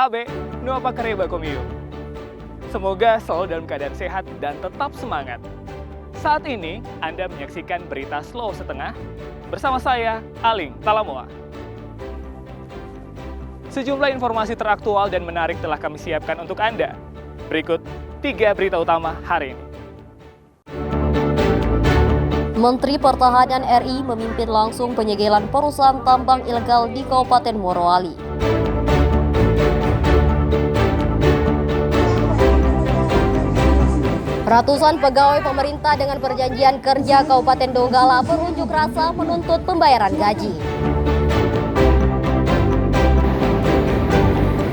kabe, nu apa kareba komiu. Semoga selalu dalam keadaan sehat dan tetap semangat. Saat ini, Anda menyaksikan berita Slow Setengah bersama saya, Aling Talamoa. Sejumlah informasi teraktual dan menarik telah kami siapkan untuk Anda. Berikut 3 berita utama hari ini. Menteri Pertahanan RI memimpin langsung penyegelan perusahaan tambang ilegal di Kabupaten Morowali. Ratusan pegawai pemerintah dengan perjanjian kerja Kabupaten Donggala berunjuk rasa menuntut pembayaran gaji.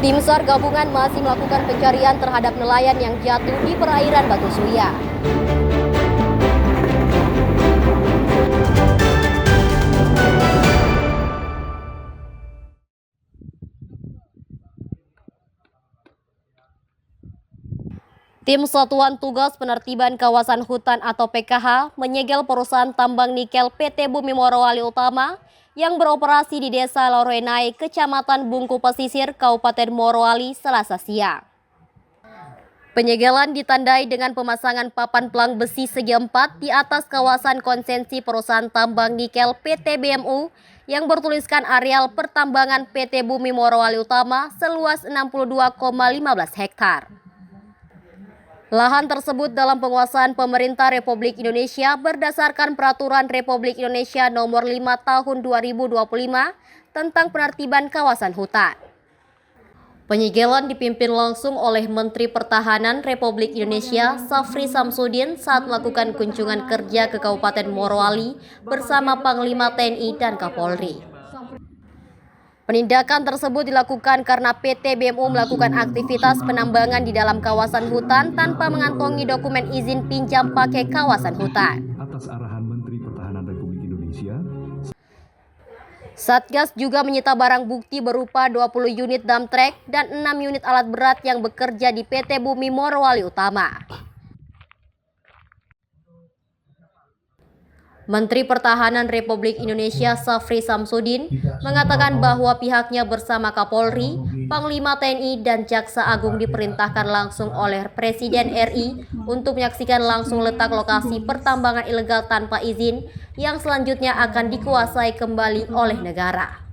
Tim SAR gabungan masih melakukan pencarian terhadap nelayan yang jatuh di perairan Batu Suya. Tim Satuan Tugas Penertiban Kawasan Hutan atau PKH menyegel perusahaan tambang nikel PT Bumi Morowali Utama yang beroperasi di Desa Lorenai, Kecamatan Bungku Pesisir, Kabupaten Morowali, Selasa siang. Penyegelan ditandai dengan pemasangan papan pelang besi segi 4 di atas kawasan konsensi perusahaan tambang nikel PT BMU yang bertuliskan areal pertambangan PT Bumi Morowali Utama seluas 62,15 hektar. Lahan tersebut dalam penguasaan pemerintah Republik Indonesia berdasarkan Peraturan Republik Indonesia Nomor 5 Tahun 2025 tentang penertiban kawasan hutan. Penyegelan dipimpin langsung oleh Menteri Pertahanan Republik Indonesia Safri Samsudin saat melakukan kunjungan kerja ke Kabupaten Morowali bersama Panglima TNI dan Kapolri. Penindakan tersebut dilakukan karena PT BMU melakukan aktivitas penambangan di dalam kawasan hutan tanpa mengantongi dokumen izin pinjam pakai kawasan hutan. Atas arahan Menteri Pertahanan Republik Indonesia, Satgas juga menyita barang bukti berupa 20 unit dump truck dan 6 unit alat berat yang bekerja di PT Bumi Morowali Utama. Menteri Pertahanan Republik Indonesia Safri Samsudin mengatakan bahwa pihaknya bersama Kapolri, Panglima TNI, dan Jaksa Agung diperintahkan langsung oleh Presiden RI untuk menyaksikan langsung letak lokasi pertambangan ilegal tanpa izin yang selanjutnya akan dikuasai kembali oleh negara.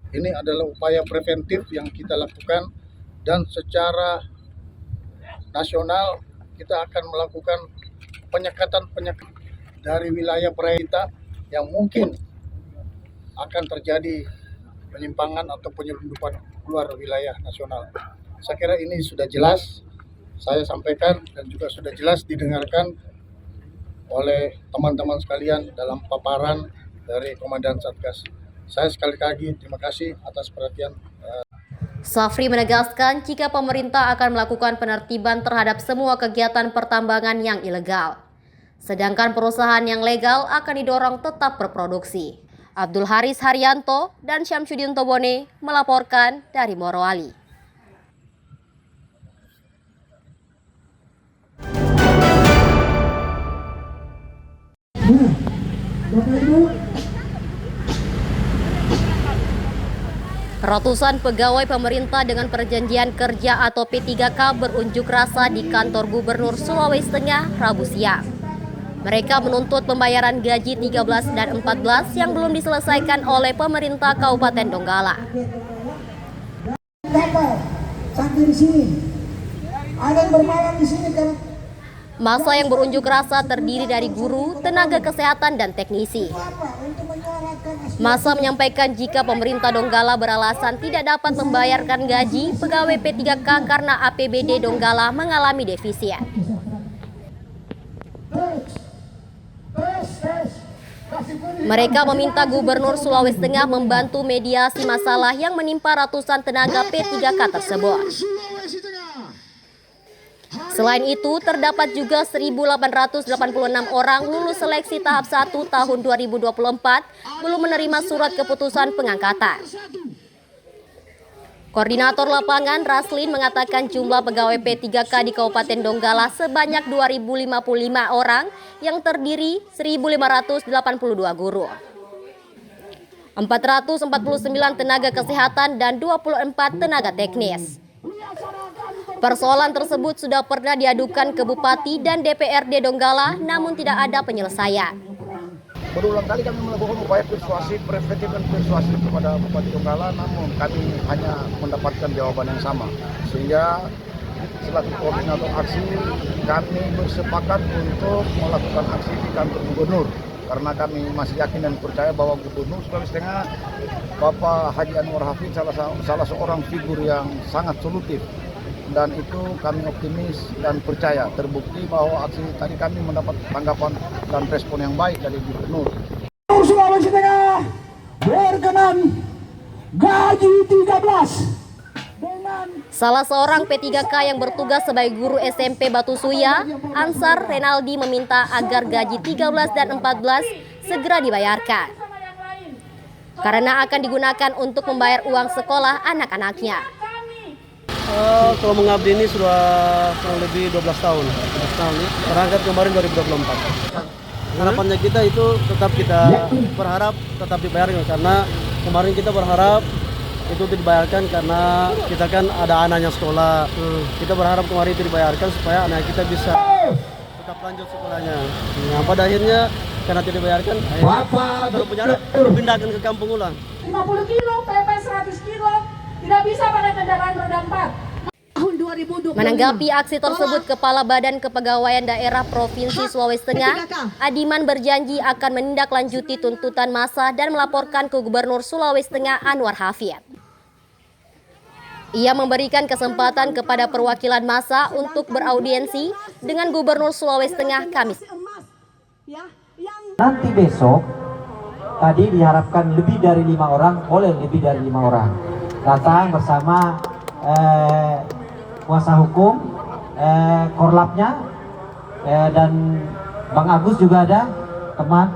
Ini adalah upaya preventif yang kita lakukan dan secara nasional kita akan melakukan penyekatan dari wilayah perairan kita yang mungkin akan terjadi penyimpangan atau penyelundupan keluar wilayah nasional. Saya kira ini sudah jelas saya sampaikan dan juga sudah jelas didengarkan oleh teman-teman sekalian dalam paparan dari Komandan Satgas. Saya sekali lagi terima kasih atas perhatian. Safri menegaskan jika pemerintah akan melakukan penertiban terhadap semua kegiatan pertambangan yang ilegal. Sedangkan perusahaan yang legal akan didorong tetap berproduksi. Abdul Haris Haryanto dan Syamsuddin Tobone melaporkan dari Morowali. Ratusan pegawai pemerintah dengan perjanjian kerja atau P3K berunjuk rasa di kantor Gubernur Sulawesi Tengah Rabu siang. Mereka menuntut pembayaran gaji 13 dan 14 yang belum diselesaikan oleh pemerintah Kabupaten Donggala. Masa yang berunjuk rasa terdiri dari guru, tenaga kesehatan, dan teknisi. Masa menyampaikan jika pemerintah Donggala beralasan tidak dapat membayarkan gaji pegawai P3K karena APBD Donggala mengalami defisit. Mereka meminta Gubernur Sulawesi Tengah membantu mediasi masalah yang menimpa ratusan tenaga P3K tersebut. Selain itu, terdapat juga 1.886 orang lulus seleksi tahap 1 tahun 2024 belum menerima surat keputusan pengangkatan. Koordinator lapangan Raslin mengatakan jumlah pegawai P3K di Kabupaten Donggala sebanyak 2.055 orang yang terdiri 1.582 guru, 449 tenaga kesehatan dan 24 tenaga teknis. Persoalan tersebut sudah pernah diadukan ke Bupati dan DPRD Donggala, namun tidak ada penyelesaian. Berulang kali kami melakukan upaya persuasif, preventif dan persuasif kepada Bupati Donggala, namun kami hanya mendapatkan jawaban yang sama. Sehingga selaku koordinator aksi, kami bersepakat untuk melakukan aksi di kantor gubernur. Karena kami masih yakin dan percaya bahwa Gubernur Sulawesi Tengah, Bapak Haji Anwar Hafid, salah seorang figur yang sangat solutif. Dan itu kami optimis dan percaya, terbukti bahwa aksi tadi kami mendapat tanggapan dan respon yang baik dari Gubernur. Sulawesi Tengah berkenan gaji 13 dengan Salah seorang P3K yang bertugas sebagai guru SMP Batu Suya, Ansar Renaldi, meminta agar gaji 13 dan 14 segera dibayarkan karena akan digunakan untuk membayar uang sekolah anak-anaknya. Kalau mengabdi ini sudah kurang lebih 12 tahun. 12 tahun nih. Berangkat kemarin 2024. Harapannya kita itu tetap kita berharap tetap dibayarkan, karena kemarin kita berharap itu dibayarkan karena kita kan ada anaknya sekolah. Kita berharap kemarin itu dibayarkan supaya anak kita bisa tetap lanjut sekolahnya. Nah, pada akhirnya karena tidak dibayarkan, kalau punya anak dipindahkan ke kampung ulang. 50 kilo, PP 100 kilo, tidak bisa pada kendaraan roda 4. Menanggapi aksi tersebut, Kepala Badan Kepegawaian Daerah Provinsi Sulawesi Tengah, Adiman, berjanji akan menindaklanjuti tuntutan massa dan melaporkan ke Gubernur Sulawesi Tengah Anwar Hafid. Ia memberikan kesempatan kepada perwakilan massa untuk beraudiensi dengan Gubernur Sulawesi Tengah Kamis. Nanti besok, tadi diharapkan lebih dari 5 orang, boleh lebih dari 5 orang. Datang bersama kuasa hukum, korlapnya, dan Bang Agus juga ada, teman.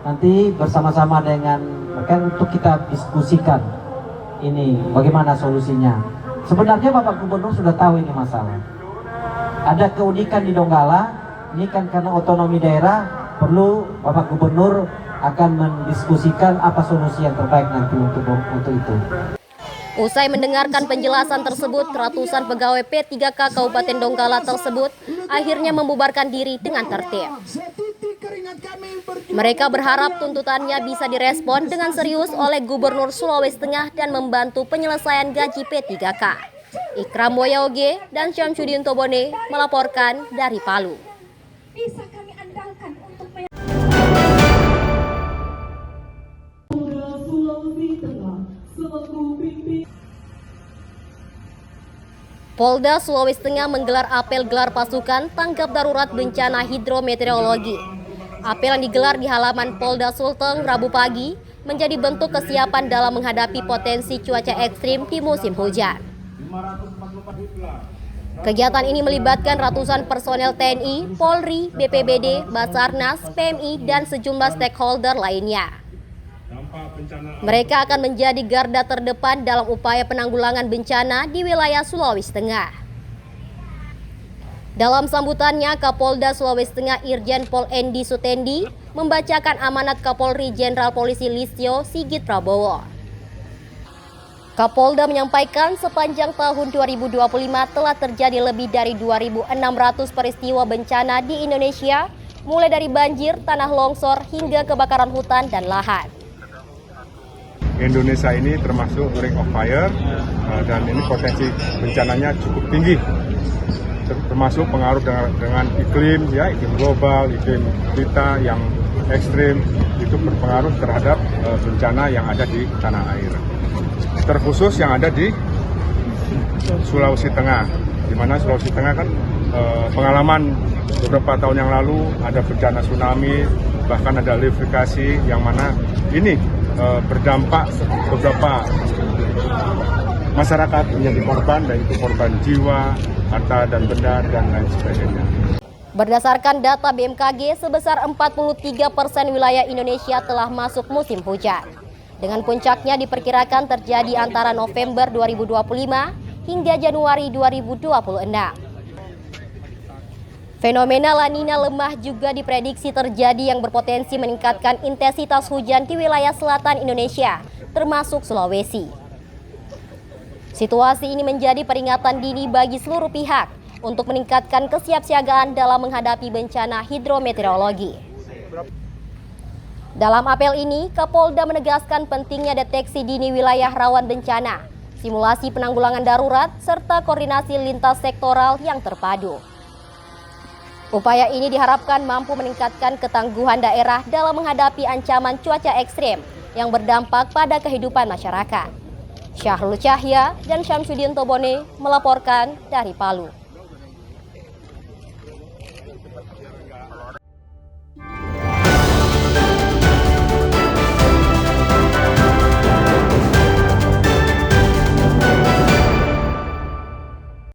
Nanti bersama-sama dengan mereka untuk kita diskusikan ini bagaimana solusinya. Sebenarnya Bapak Gubernur sudah tahu ini masalah. Ada keunikan di Donggala, ini kan karena otonomi daerah, perlu Bapak Gubernur akan mendiskusikan apa solusi yang terbaik nanti untuk itu. Usai mendengarkan penjelasan tersebut, ratusan pegawai P3K Kabupaten Donggala tersebut akhirnya membubarkan diri dengan tertib. Mereka berharap tuntutannya bisa direspon dengan serius oleh Gubernur Sulawesi Tengah dan membantu penyelesaian gaji P3K. Ikram Boyaoge dan Syamsuddin Tobone melaporkan dari Palu. Bisa kami andalkan untuk Polda Sulawesi Tengah menggelar apel gelar pasukan tanggap darurat bencana hidrometeorologi. Apel yang digelar di halaman Polda Sulteng Rabu pagi menjadi bentuk kesiapan dalam menghadapi potensi cuaca ekstrim di musim hujan. Kegiatan ini melibatkan ratusan personel TNI, Polri, BPBD, Basarnas, PMI, dan sejumlah stakeholder lainnya. Mereka akan menjadi garda terdepan dalam upaya penanggulangan bencana di wilayah Sulawesi Tengah. Dalam sambutannya, Kapolda Sulawesi Tengah Irjen Pol Endi Sutendi membacakan amanat Kapolri Jenderal Polisi Listio Sigit Prabowo. Kapolda menyampaikan sepanjang tahun 2025 telah terjadi lebih dari 2.600 peristiwa bencana di Indonesia, mulai dari banjir, tanah longsor, hingga kebakaran hutan dan lahan. Indonesia ini termasuk ring of fire, dan ini potensi bencananya cukup tinggi, termasuk pengaruh dengan iklim, ya, iklim global, iklim kita yang ekstrim, itu berpengaruh terhadap bencana yang ada di tanah air. Terkhusus yang ada di Sulawesi Tengah, di mana Sulawesi Tengah kan pengalaman beberapa tahun yang lalu ada bencana tsunami, bahkan ada likuifaksi yang mana ini berdampak beberapa masyarakat menjadi korban, dan itu korban jiwa, harta dan benda, dan lain sebagainya. Berdasarkan data BMKG, sebesar 43% wilayah Indonesia telah masuk musim hujan. Dengan puncaknya diperkirakan terjadi antara November 2025 hingga Januari 2026. Fenomena La Nina lemah juga diprediksi terjadi yang berpotensi meningkatkan intensitas hujan di wilayah selatan Indonesia, termasuk Sulawesi. Situasi ini menjadi peringatan dini bagi seluruh pihak untuk meningkatkan kesiapsiagaan dalam menghadapi bencana hidrometeorologi. Dalam apel ini, Kapolda menegaskan pentingnya deteksi dini wilayah rawan bencana, simulasi penanggulangan darurat, serta koordinasi lintas sektoral yang terpadu. Upaya ini diharapkan mampu meningkatkan ketangguhan daerah dalam menghadapi ancaman cuaca ekstrem yang berdampak pada kehidupan masyarakat. Syahrul Cahya dan Syamsuddin Tobone melaporkan dari Palu.